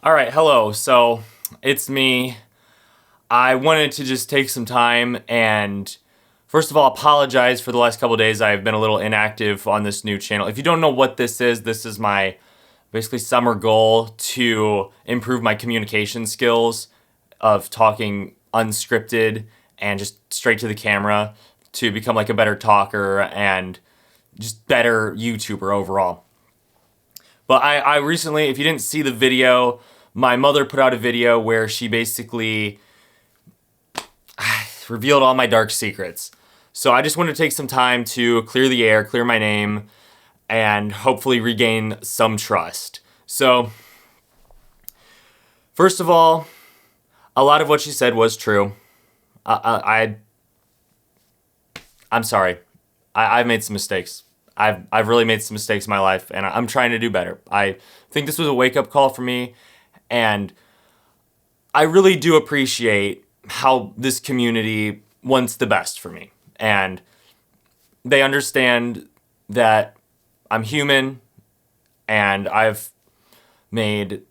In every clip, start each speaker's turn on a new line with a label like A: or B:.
A: All right, hello. So it's me. I wanted to just take some time and first of all apologize for the last couple of days. I've been a little inactive on this new channel. If you don't know what this is my basically summer goal to improve my communication skills of talking unscripted and just straight to the camera to become like a better talker and just better YouTuber overall. But I recently, if you didn't see the video, my mother put out a video where she basically revealed all my dark secrets. So I just wanted to take some time to clear the air, clear my name, and hopefully regain some trust. So, first of all, a lot of what she said was true. I'm sorry. I've made some mistakes. I've really made some mistakes in my life, and I'm trying to do better. I think this was a wake-up call for me, and I really do appreciate how this community wants the best for me. And they understand that I'm human, and I've made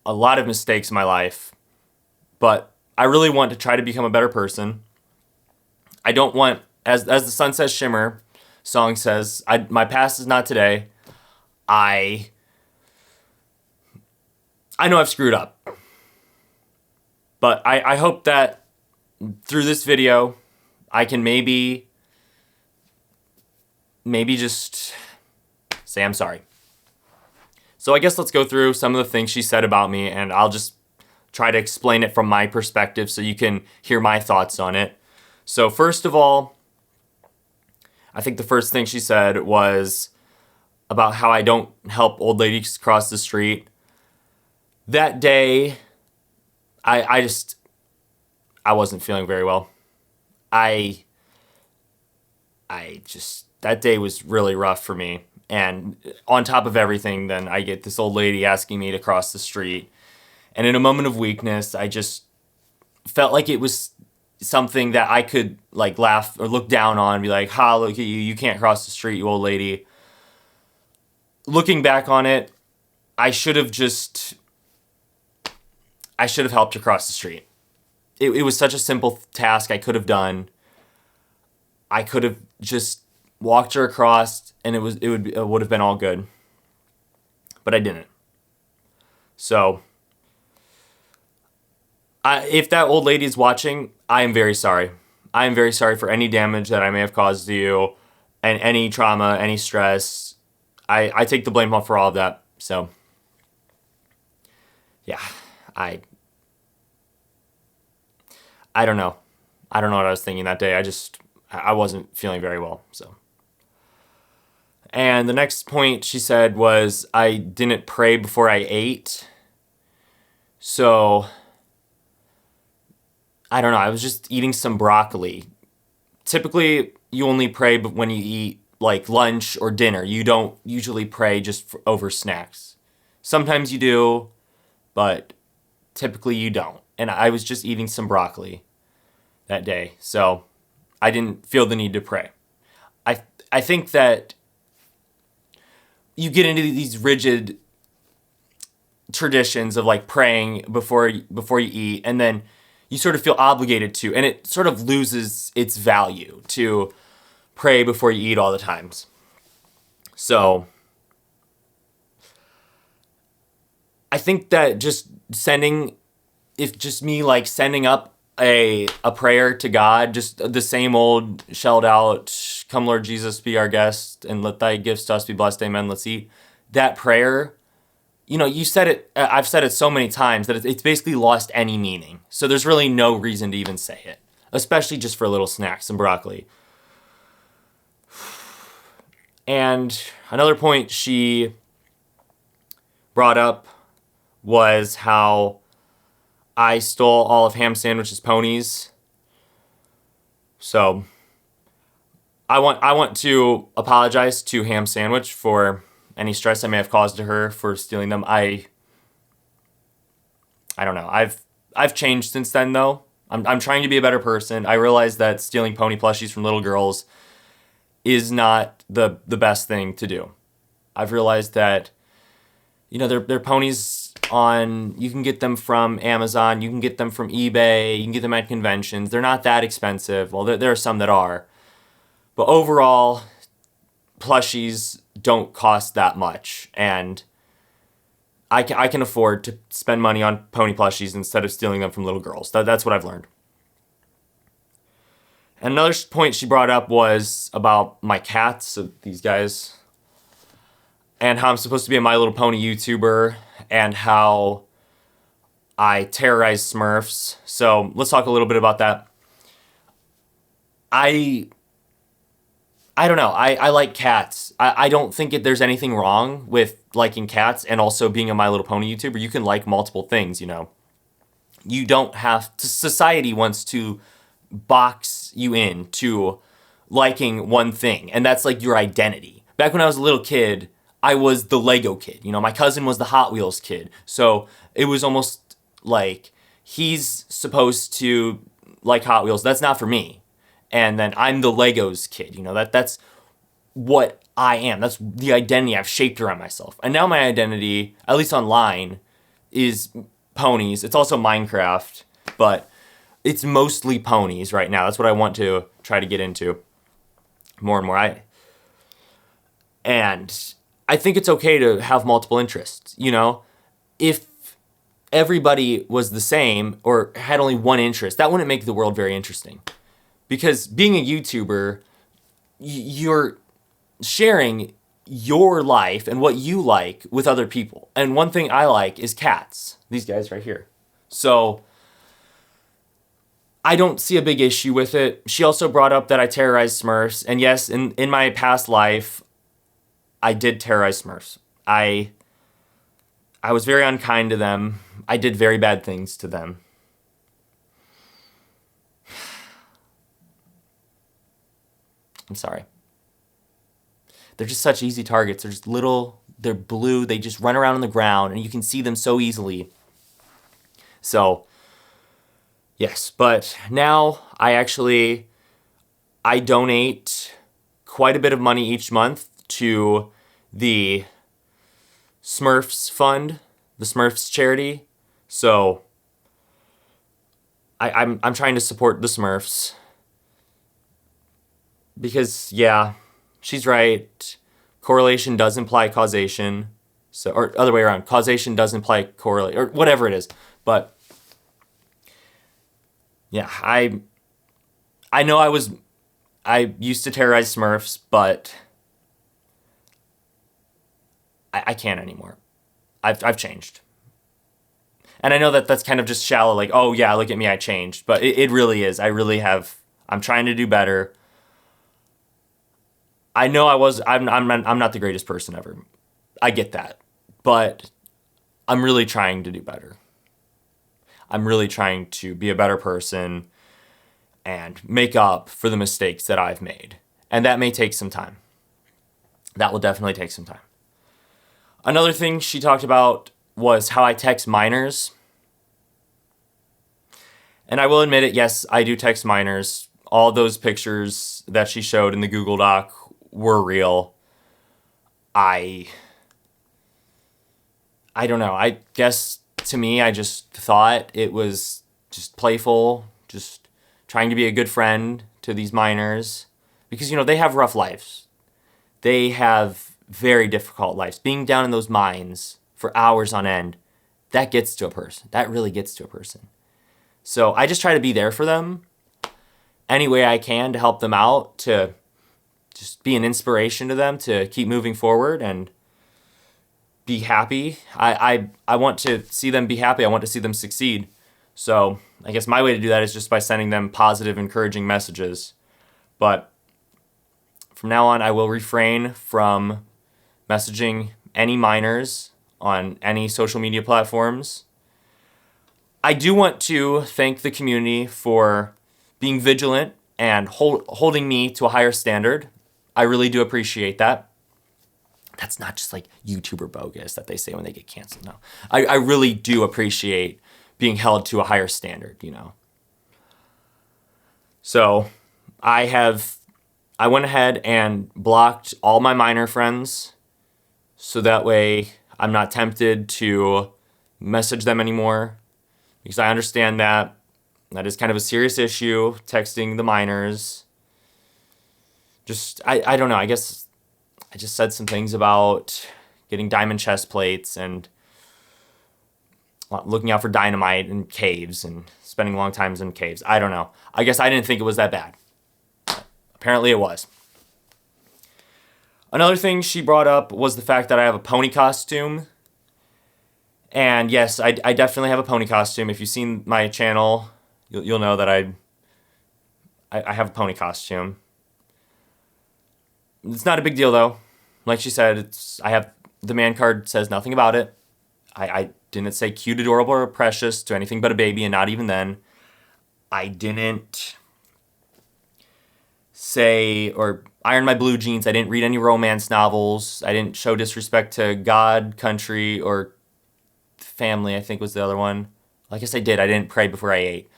A: a lot of mistakes in my life, but I really want to try to become a better person. I don't want, as the sun says shimmer song says, my past is not today. I know I've screwed up, but I hope that through this video, I can maybe just say I'm sorry. So I guess let's go through some of the things she said about me, and I'll just try to explain it from my perspective so you can hear my thoughts on it. So first of all, I think the first thing she said was about how I don't help old ladies cross the street. That day, I wasn't feeling very well. That day was really rough for me. And on top of everything, then I get this old lady asking me to cross the street. And in a moment of weakness, I just felt like it was something that I could like laugh or look down on and be like, ha, look at you, you can't cross the street, you old lady. Looking back on it, I should have helped her cross the street. It was such a simple task I could have done. I could have just walked her across and it would have been all good. But I didn't. So if that old lady is watching, I am very sorry. I am very sorry for any damage that I may have caused to you and any trauma, any stress. I take the blame for all of that. So, yeah, I don't know. I don't know what I was thinking that day. I wasn't feeling very well, so. And the next point she said was I didn't pray before I ate. So I don't know, I was just eating some broccoli. Typically, you only pray when you eat like lunch or dinner. You don't usually pray just over snacks. Sometimes you do, but typically you don't. And I was just eating some broccoli that day, so I didn't feel the need to pray. I think that you get into these rigid traditions of like praying before you eat, and then you sort of feel obligated to, and it sort of loses its value to pray before you eat all the times. So I think that sending up a prayer to God, just the same old shelled out, come Lord Jesus, be our guest, and let thy gifts to us be blessed, amen, let's eat. That prayer, you said it, I've said it so many times that it's basically lost any meaning. So there's really no reason to even say it, especially just for little snacks and broccoli. And another point she brought up was how I stole all of Ham Sandwich's ponies. So I want to apologize to Ham Sandwich for any stress I may have caused to her for stealing them. I don't know. I've changed since then though. I'm trying to be a better person. I realize that stealing pony plushies from little girls is not the best thing to do. I've realized that, they're ponies you can get them from Amazon, you can get them from eBay, you can get them at conventions. They're not that expensive. Well, there are some that are. But overall, plushies don't cost that much. And I can afford to spend money on pony plushies instead of stealing them from little girls. That's what I've learned. And another point she brought up was about my cats, so these guys, and how I'm supposed to be a My Little Pony YouTuber, and how I terrorize Smurfs. So let's talk a little bit about that. I don't know. I like cats. I don't think there's anything wrong with liking cats and also being a My Little Pony YouTuber. You can like multiple things, you know. You don't have to, society wants to box you in to liking one thing, and that's like your identity. Back when I was a little kid, I was the Lego kid. You know, my cousin was the Hot Wheels kid. So it was almost like he's supposed to like Hot Wheels. That's not for me. And then I'm the Legos kid. You know, that's what I am. That's the identity I've shaped around myself. And now my identity, at least online, is ponies. It's also Minecraft, but it's mostly ponies right now. That's what I want to try to get into more and more. And I think it's okay to have multiple interests, you know? If everybody was the same or had only one interest, that wouldn't make the world very interesting. Because being a YouTuber, you're sharing your life and what you like with other people. And one thing I like is cats. These guys right here. So I don't see a big issue with it. She also brought up that I terrorize Smurfs. And yes, in my past life, I did terrorize Smurfs. I was very unkind to them. I did very bad things to them. I'm sorry. They're just such easy targets. They're just little, they're blue, they just run around on the ground, and you can see them so easily. So, yes, but now I donate quite a bit of money each month to the Smurfs Fund, the Smurfs charity. So I'm trying to support the Smurfs because, yeah, she's right. Correlation does imply causation. So, or other way around, causation does imply correlate, or whatever it is. But yeah, I know I used to terrorize Smurfs, but I can't anymore. I've changed. And I know that that's kind of just shallow, like, oh yeah, look at me, I changed. But it really is. I really have. I'm trying to do better. I know I'm not the greatest person ever. I get that. But I'm really trying to do better. I'm really trying to be a better person and make up for the mistakes that I've made. And that may take some time. That will definitely take some time. Another thing she talked about was how I text minors. And I will admit it, yes, I do text minors. All those pictures that she showed in the Google Doc were real. I don't know. I guess to me, I just thought it was just playful, just trying to be a good friend to these minors. Because, you know, they have rough lives. They have very difficult lives. Being down in those mines for hours on end, that gets to a person. That really gets to a person. So I just try to be there for them any way I can to help them out, to just be an inspiration to them to keep moving forward and be happy. I want to see them be happy. I want to see them succeed. So I guess my way to do that is just by sending them positive, encouraging messages. But from now on, I will refrain from messaging any minors on any social media platforms. I do want to thank the community for being vigilant and holding me to a higher standard. I really do appreciate that. That's not just like YouTuber bogus that they say when they get canceled. No, I really do appreciate being held to a higher standard, you know. So I went ahead and blocked all my minor friends so that way I'm not tempted to message them anymore because I understand that that is kind of a serious issue, texting the minors. I don't know, I guess I just said some things about getting diamond chest plates and looking out for dynamite in caves and spending long times in caves. I don't know. I guess I didn't think it was that bad. Apparently it was. Another thing she brought up was the fact that I have a pony costume. And yes, I definitely have a pony costume. If you've seen my channel, you'll know that I have a pony costume. It's not a big deal though. Like she said, I have the man card says nothing about it. I didn't say cute, adorable, or precious to anything but a baby, and not even then. I didn't say or iron my blue jeans. I didn't read any romance novels. I didn't show disrespect to God, country, or family, I think was the other one. I guess I did. I didn't pray before I ate.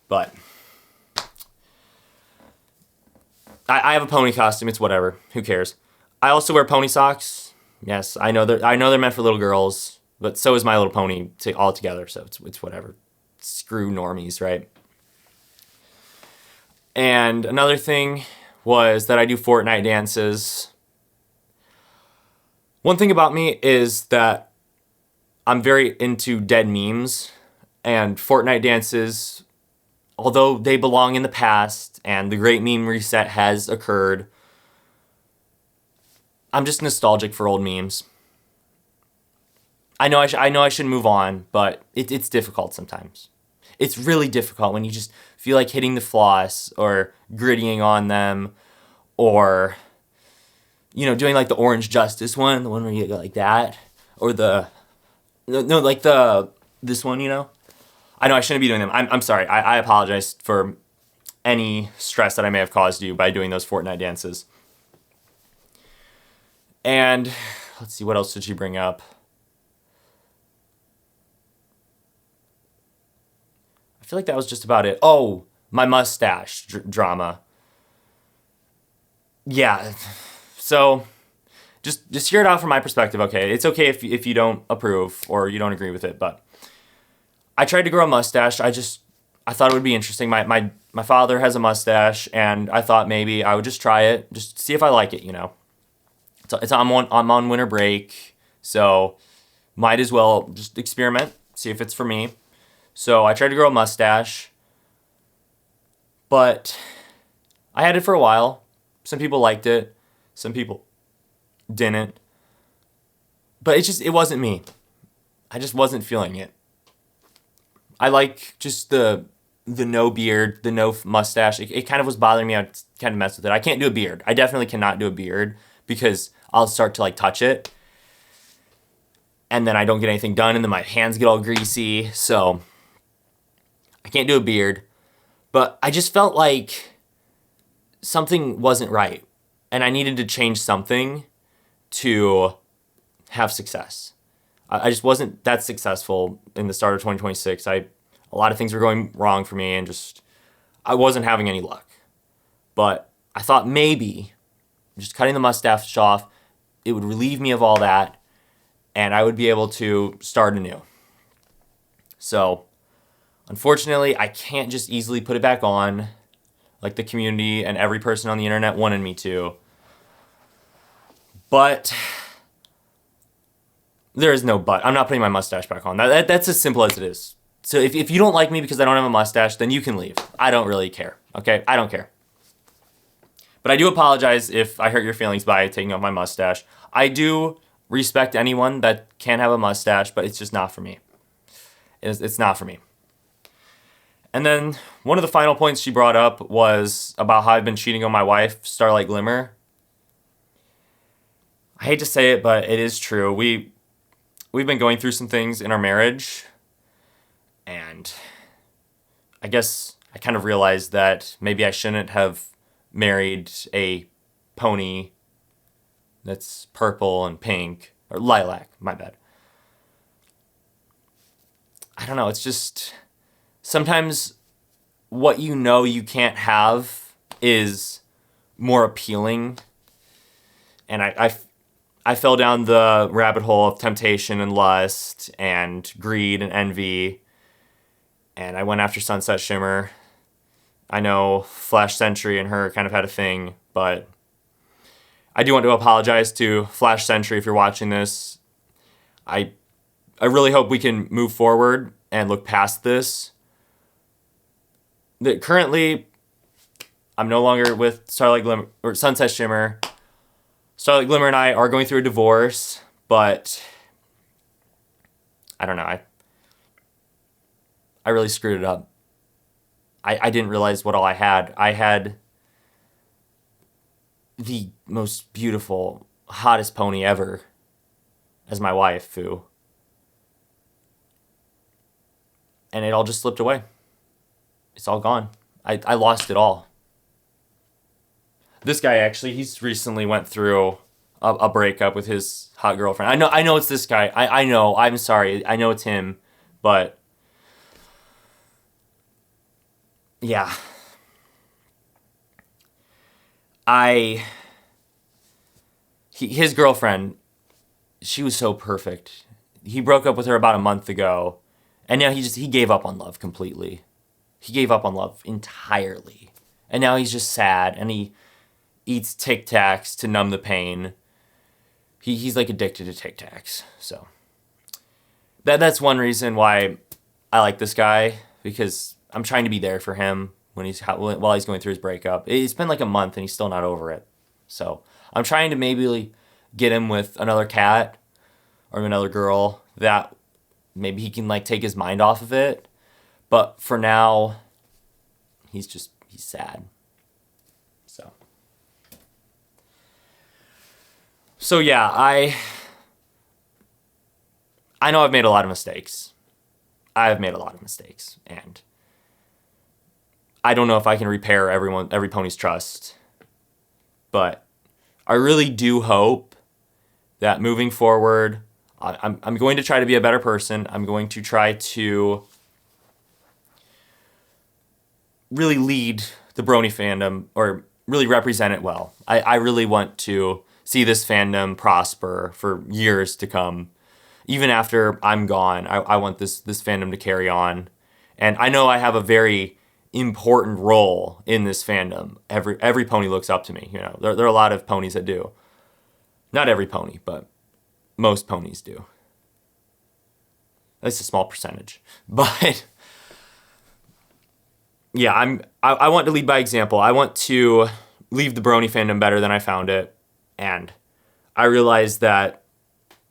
A: But I have a pony costume. It's whatever. Who cares? I also wear pony socks. Yes, I know they're meant for little girls, but so is My Little Pony all together. So it's whatever. Screw normies, right? And another thing was that I do Fortnite dances. One thing about me is that I'm very into dead memes, and Fortnite dances, although they belong in the past and the great meme reset has occurred, I'm just nostalgic for old memes. I know I should move on, but it's difficult sometimes. It's really difficult when you just feel like hitting the floss or grittying on them, or doing like the Orange Justice one, the one where you go like that, or this one. I know I shouldn't be doing them. I'm sorry. I apologize for any stress that I may have caused you by doing those Fortnite dances. And let's see, what else did she bring up? I feel like that was just about it. Oh, my mustache drama. Yeah. So just hear it out from my perspective, okay? It's okay if you don't approve or you don't agree with it, but I tried to grow a mustache. I thought it would be interesting. My father has a mustache, and I thought maybe I would just try it, just see if I like it, I'm on winter break, so might as well just experiment, see if it's for me. So I tried to grow a mustache, but I had it for a while. Some people liked it, some people didn't. But it wasn't me. I just wasn't feeling it. I like just the no beard, the no mustache. It kind of was bothering me. I kind of messed with it. I can't do a beard. I definitely cannot do a beard because I'll start to touch it, and then I don't get anything done, and then my hands get all greasy. So I can't do a beard. But I just felt like something wasn't right, and I needed to change something to have success. I just wasn't that successful in the start of 2026. A lot of things were going wrong for me, and I wasn't having any luck. But I thought maybe just cutting the mustache off, it would relieve me of all that, and I would be able to start anew. So, unfortunately, I can't just easily put it back on like the community and every person on the internet wanted me to. But there is no but. I'm not putting my mustache back on. That's as simple as it is. So if you don't like me because I don't have a mustache, then you can leave. I don't really care, okay? I don't care. But I do apologize if I hurt your feelings by taking off my mustache. I do respect anyone that can have a mustache, but it's just not for me. It's not for me. And then one of the final points she brought up was about how I've been cheating on my wife, Starlight Glimmer. I hate to say it, but it is true. We've been going through some things in our marriage, and I guess I kind of realized that maybe I shouldn't have married a pony that's purple and pink, or lilac, my bad. I don't know, it's just sometimes what you can't have is more appealing, and I fell down the rabbit hole of temptation and lust and greed and envy, and I went after Sunset Shimmer. I know Flash Sentry and her kind of had a thing, but I do want to apologize to Flash Sentry if you're watching this. I really hope we can move forward and look past this. Currently, I'm no longer with Starlight Glimmer or Sunset Shimmer. Starlight Glimmer and I are going through a divorce, but I don't know. I really screwed it up. I didn't realize what all I had. I had the most beautiful, hottest pony ever as my wife, and it all just slipped away. It's all gone. I lost it all. This guy actually, he's recently went through a breakup with his hot girlfriend. I know it's this guy. I know. I'm sorry. I know it's him, but yeah. His girlfriend, she was so perfect. He broke up with her about a month ago, and now he gave up on love completely. He gave up on love entirely. And now he's just sad, and he eats Tic Tacs to numb the pain. He's like addicted to Tic Tacs. So that's one reason why I like this guy, because I'm trying to be there for him while he's going through his breakup. It's been like a month and he's still not over it. So I'm trying to maybe get him with another cat or another girl that maybe he can take his mind off of it. But for now, he's sad. So yeah, I know I've made a lot of mistakes. I've made a lot of mistakes, and I don't know if I can repair every pony's trust. But I really do hope that moving forward, I'm going to try to be a better person. I'm going to try to really lead the Brony fandom, or really represent it well. I really want to see this fandom prosper for years to come. Even after I'm gone, I want this fandom to carry on. And I know I have a very important role in this fandom. Every pony looks up to me. There are a lot of ponies that do. Not every pony, but most ponies do. That's a small percentage. But yeah, I want to lead by example. I want to leave the Brony fandom better than I found it. And I realized that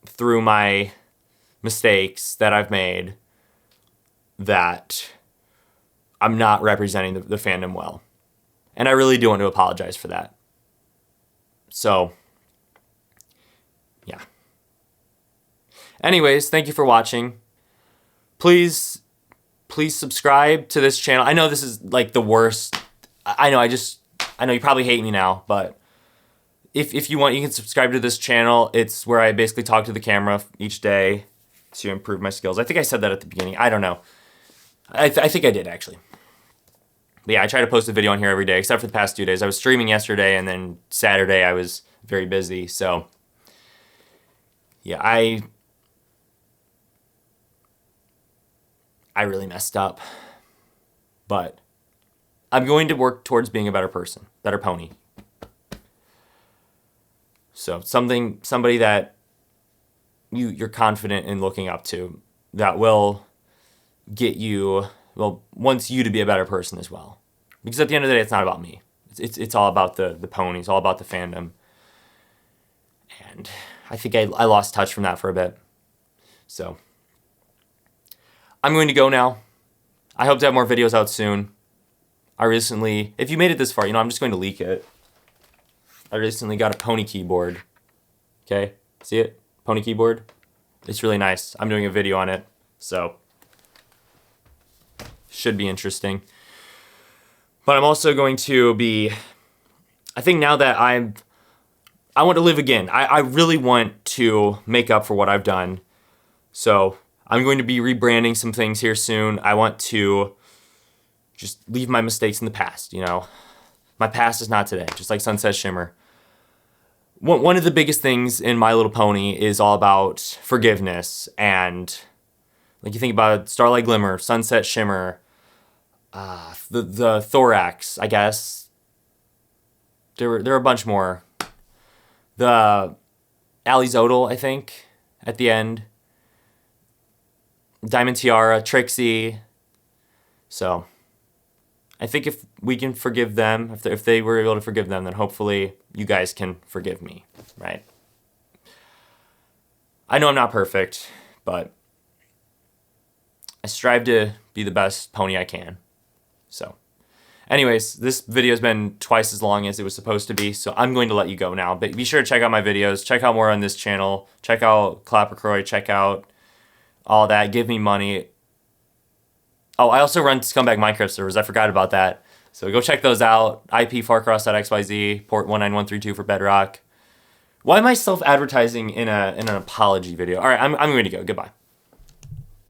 A: through my mistakes that I've made, that I'm not representing the fandom well. And I really do want to apologize for that. So, yeah. Anyways, thank you for watching. Please subscribe to this channel. I know this is the worst. I know you probably hate me now, but if you want, you can subscribe to this channel. It's where I basically talk to the camera each day to improve my skills. I think I said that at the beginning. I don't know. I think I did, actually. But yeah, I try to post a video on here every day, except for the past 2 days. I was streaming yesterday, and then Saturday I was very busy. So yeah, I really messed up. But I'm going to work towards being a better person, better pony. So somebody that you're confident in looking up to, that will wants you to be a better person as well. Because at the end of the day, it's not about me. It's all about the pony. It's all about the fandom. And I think I lost touch from that for a bit. So I'm going to go now. I hope to have more videos out soon. If you made it this far, I'm just going to leak it. I recently got a pony keyboard. Okay, see it? Pony keyboard. It's really nice. I'm doing a video on it, so should be interesting. But I'm also going to be, I think now that I want to live again. I really want to make up for what I've done. So I'm going to be rebranding some things here soon. I want to just leave my mistakes in the past, My past is not today, just like Sunset Shimmer. one of the biggest things in My Little Pony is all about forgiveness, and like you think about Starlight Glimmer, Sunset Shimmer, the Thorax, I guess. There were a bunch more. The Alizodal, I think, at the end. Diamond Tiara, Trixie. So I think if we can forgive them, if they were able to forgive them, then hopefully you guys can forgive me, right? I know I'm not perfect, but I strive to be the best pony I can. So anyways, this video has been twice as long as it was supposed to be, so I'm going to let you go now. But be sure to check out my videos, check out more on this channel, check out Croix, check out all that, give me money. Oh, I also run Scumbag Minecraft servers, I forgot about that. So go check those out. IP farcross.xyz, port 19132 for Bedrock. Why am I self-advertising in an apology video? All right, I'm going to go. Goodbye.